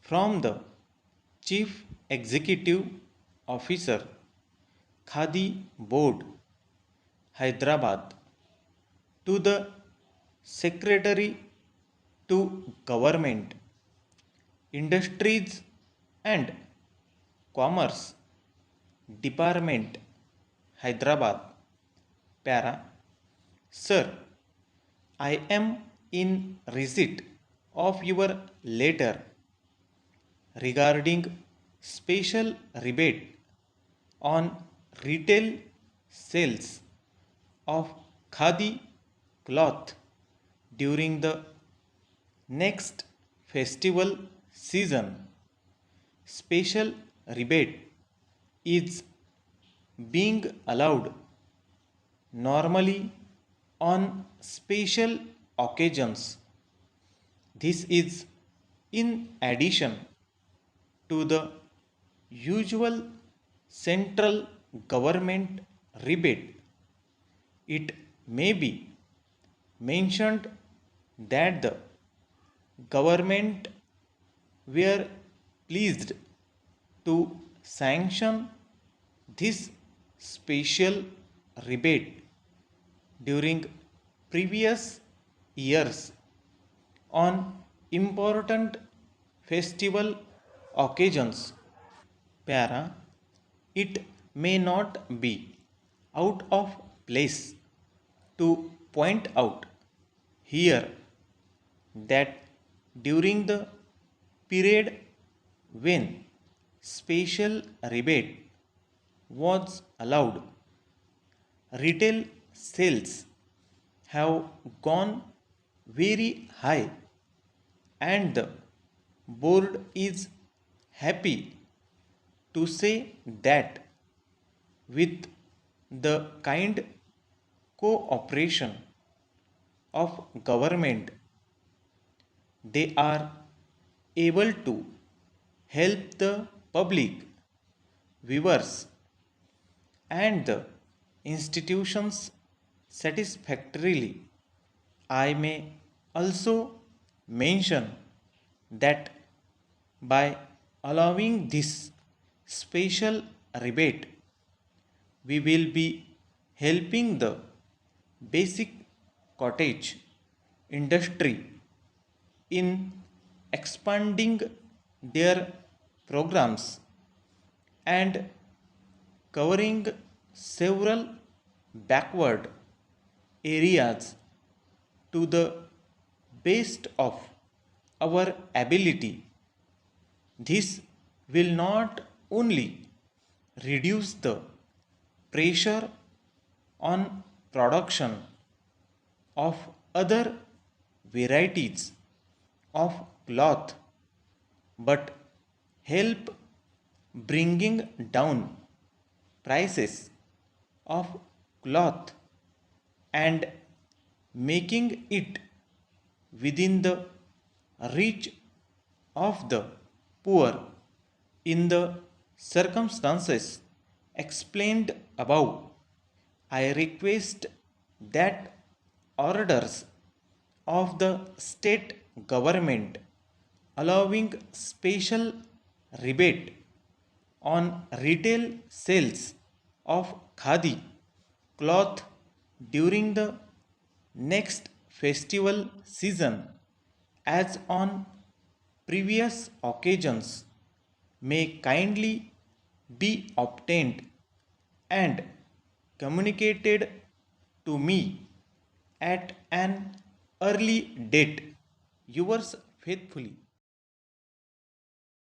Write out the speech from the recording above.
from the Chief Executive Officer, Khadi Board, Hyderabad, to the Secretary to Government, Industries and Commerce Department, Hyderabad. Para. Sir, I am in receipt of your letter regarding special rebate on retail sales of khadi cloth during the next festival season. Special rebate is being allowed normally on special occasions. This is in addition to the usual central government rebate. It may be mentioned that the government were pleased to sanction this special rebate during previous years on important festival occasions. Para. It may not be out of place to point out here that during the period when special rebate was allowed, retail sales have gone very high, and the board is happy to say that with the kind cooperation of government, they are able to help the public, viewers and the institutions satisfactorily. I may also mention that by allowing this special rebate, we will be helping the basic cottage industry in expanding their programs and covering several backward areas to the best of our ability. This will not only reduce the pressure on production of other varieties of cloth, but help bringing down prices of cloth and making it within the reach of the poor in the circumstances explained above. I request that orders of the state government allowing special rebate on retail sales of khadi cloth during the next festival season as on previous occasions may kindly be obtained and communicated to me at an early date. Yours faithfully,